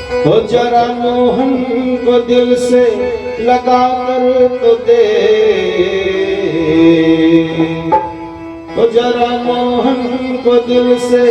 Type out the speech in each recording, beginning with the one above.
तो जरा मोहन को दिल से लगा कर तो दे, तो जरा मोहन को दिल से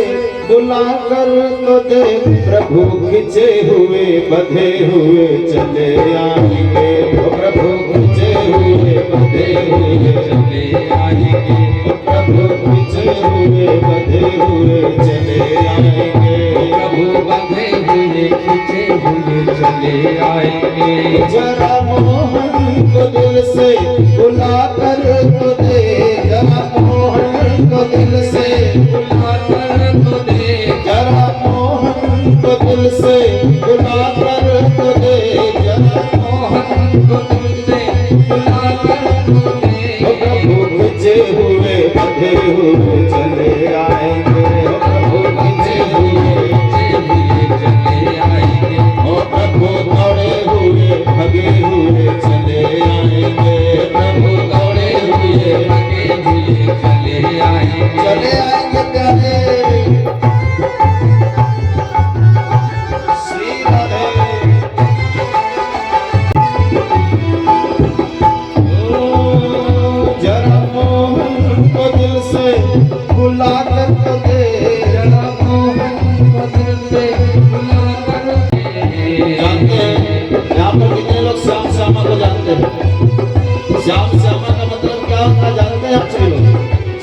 बुला कर तो दे। प्रभु खिंचे हुए बंधे हुए चले आएंगे, प्रभु खिंचे हुए बंधे हुए चले आएंगे, प्रभु खिंचे हुए बंधे हुए चले आएंगे, प्रभु बंधे हुए खिंचे हुए चले आएंगे। जरा मोहन को दिल से बुला कर तो दे, जरा मोहन को दिल से बुला कर तो दे, जरा मोहन को दिल से बुला कर तो दे, जरा मोहन को दिल से बुला कर तो दे। प्रभु खिंचे हुए बंधे हुए चले आएंगे, प्रभु खिंचे हुए चले आएंगे, प्रभु दौड़े हुए भगे हुए चले आएंगे, प्रभु दौड़े हुए लगे हुए चले आएंगे। चले आएंगे प्यारे श्री राधे। जरा मोहन को दिल से बुला कर तो दे, जरा मोहन को दिल से बुला कर दे। जानते हैं यहाँ पर कितने लोग श्याम श्यामा को जानते हैं? श्याम श्यामा का मतलब क्या होता है जानते हैं आप सभी लोग?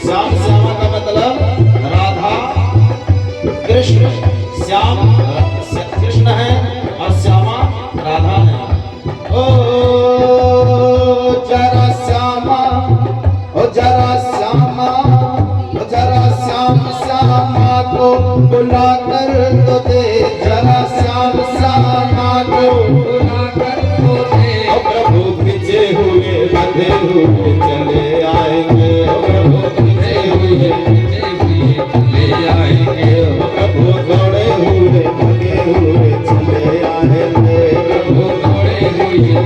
श्याम श्यामा का मतलब राधा कृष्ण, श्याम कृष्ण है और श्यामा राधा है। ओ जरा श्यामा, ओ जरा श्यामा, ओ जरा श्याम श्यामा को बुला कर तो दे, जरा श्याम श्यामा को बुला कर तो दे। ओ प्रभु खिंचे हुए बंधे हुए चले आएंगे, ओ प्रभु खिंचे हुए चले आएंगे, प्रभु दौड़े हुए भगे हुए चले आएंगे, प्रभु दौड़े हुए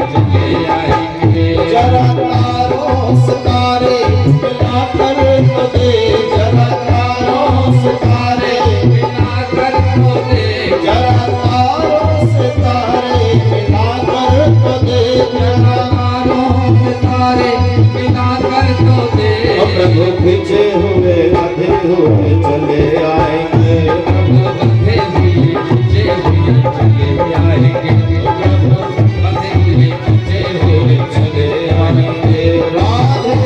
चले आएंगे। जरा तारों सितारे मिला कर तो दे, जरा तारों सितारे मिला कर तो दे, जरा तारों सितारे मिला कर तो दे, जरा तारों सितारे मिला कर तो दे। प्रभु खिंचे हुए बंधे हुए चले आएंगे, प्रभु बंधे हुए खिंचे हुए चले आएंगे, प्रभु बंधे हुए खिंचे हुए चले आएंगे। राधे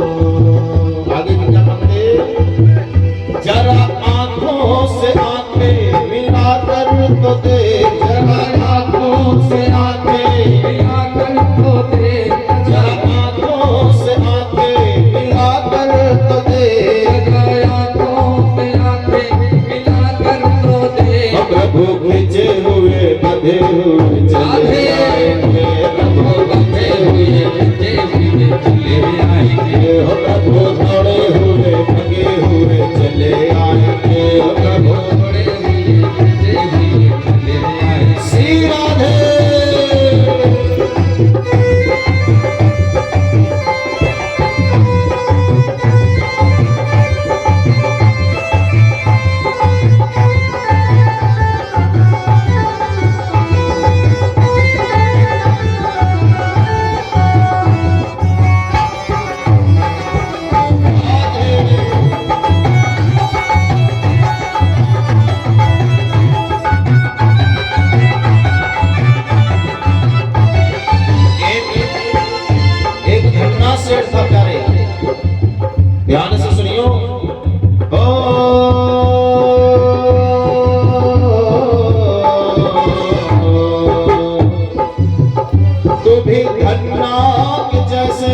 आगे क्या कहते? जरा आंखों से आंखें मिला कर तो दे, जरा आंखों से आंखें मिला कर तो दे, जरा आंखों से आंखें मिला कर तो दे, आंखों से आंखें मिला कर तो दे। प्रभु खिंचे हुए बंधे हुए चले आएंगे, प्रभु बंधे हुए खिंचे हुए चले आएंगे, प्रभु दौड़े हुए भगे हुए चले आएंगे, प्रभु दौड़े हुए खिंचे हुए चले आएंगे। श्री राधे। एक घटना शेर था प्यारे, ध्यान से सुनियो। तू भी घटना के जैसे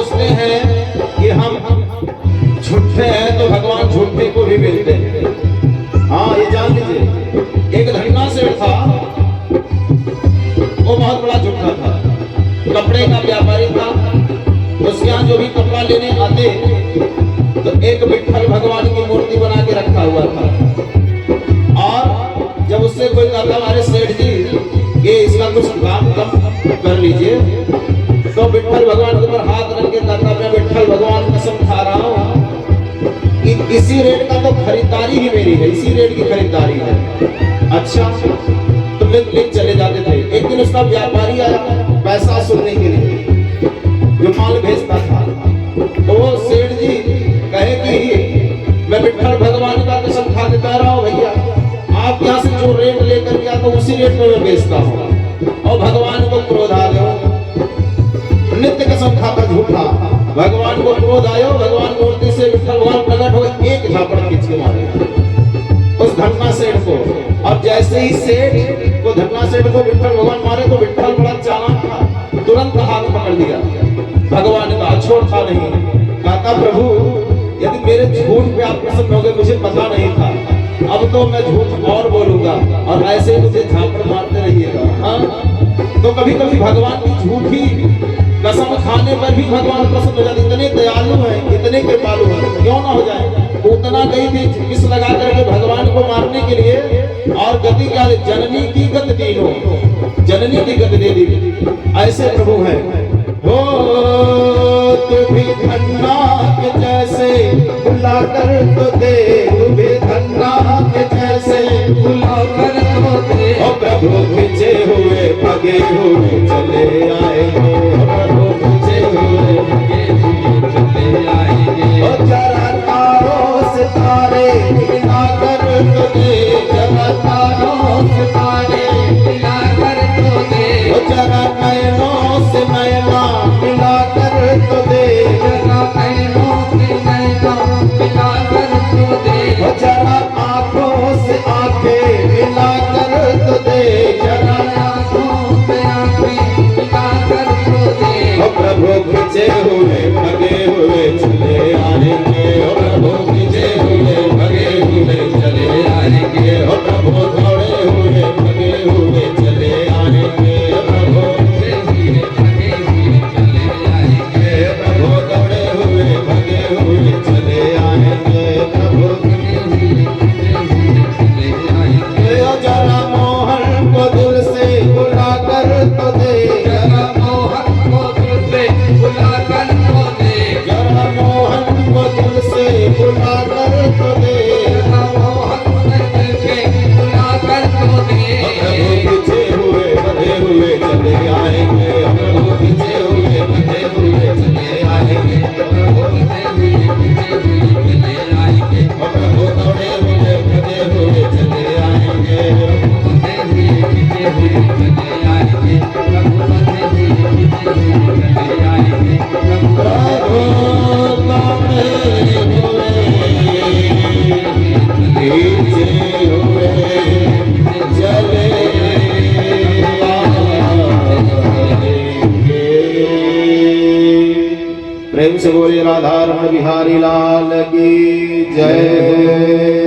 सोचते हैं कि हम झूठे हैं तो भगवान झूठे को भी मिलते हैं। हाँ ये जान लीजिए, एक धन्ना सेठ था, वो बहुत बड़ा झूठा था, कपड़े का व्यापारी था। उसके यहाँ जो भी कपड़ा लेने आते तो एक विठ्ठल भगवान की मूर्ति बना के रखा हुआ था। और जब उससे कोई कहता हमारे सेठ जी ये इसका कुछ दाम कम कर लीजिए, तो विठ्ठल भगवान के ऊपर हाथ रख के कहता मैं विठ्ठल भगवान कसम खा रहा हूँ कि इसी रेट का तो खरीदारी ही मेरी है, इसी रेट की खरीदारी है। अच्छा तो ले चले जाते थे। एक दिन उसका व्यापारी आया पैसा सुनने के लिए, जो माल भेजता था। तो वो सेठ जी कहे कि मैं विठ्ठल भगवान का कसम खा के कह रहा हूँ भैया, आप यहाँ से जो रेट लेकर गया तो उसी रेट में मैं बेचता हूँ। और भगवान को क्रोध आ गया, नित्य कसम खाकर झूठा, भगवान को क्रोध आयो, भगवान मूर्ति से विठ्ठल भगवान प्रकट हो, एक झापड़ खींच के मारे उस धन्ना सेठ को। अब जैसे ही सेठ को धन्ना सेठ को विठ्ठल भगवान मारे तो विठ्ठल बड़ा चालाक था, तुरंत हाथ पकड़ लिया भगवान का, छोड़ता नहीं। कहता प्रभु यदि मेरे झूठ पे आप प्रसन्न हो गए, मुझे पता नहीं था, अब तो मैं झूठ और बोलूंगा और ऐसे मुझे झापड़ मारते रहिएगा। हाँ तो कभी कभी भगवान की झूठी कसम खाने पर भी भगवान प्रसन्न हो जाते, इतने दयालु हैं, इतने कृपालु हैं, क्यों ना हो जाए। उतना गई थी विष लगा करके भगवान को मारने के लिए, और गति क्या, जननी की गति दीनो, जननी की गति दे दी। ऐसे प्रभु हैं। हो तू भी धन्ना के जैसे बुला कर तो दे, तू भी धन्ना के जैसे बुला कर तो दे। ओ प्रभु पीछे हुए भागे हुए चले आएंगे, प्रभु पीछे हुए भागे हुए चले आएंगे। ओ जरा तारों सितारे मिला कर तो दे, जरा तारों सितारे मिला कर तो दे। ओ जरा नयनों से नैना मिला कर तो दे, जरा नयनों से नैना मिला कर तो दे। ओ जरा आंखों से आंखें मिला कर तो दे, जरा आंखों से आंखें मिला कर तो दे। ओ प्रभु पीछे हुए भागे हुए चले आएंगे, ओ प्रभु पीछे हुए भागे हुए चले आएंगे। ओ प्रभु दौड़े हुए भागे हुए चले आएंगे, प्रभु पीछे हुए भागे हुए चले आएंगे। प्रभु दौड़े हुए भागे हुए चले आएंगे, प्रभु भागे हुए चले आएंगे। ओ जरा मोहन को दिल से बुला कर तो दे, जरा मोहन को दिल से बुला कर तो दे, जरा मोहन को दिल से बुला कर तो दे, जरा मोहन को दिल से बुला कर तो दे। प्रभु पीछे हुए बंधे हुए चले आएंगे, प्रभु पीछे हुए बंधे हुए चले आएंगे, प्रभु पीछे हुए चले आएंगे। प्रभु दौड़े हुए बंधे हुए चले आएंगे, प्रभु बंधे हुए पीछे हुए चले आएंगे, प्रभु बंधे हुए पीछे हुए चले आएंगे। प्रभु दौड़े हुए चले आएंगे। प्रेम से बोलिए राधा रमण बिहारी लाल की जय।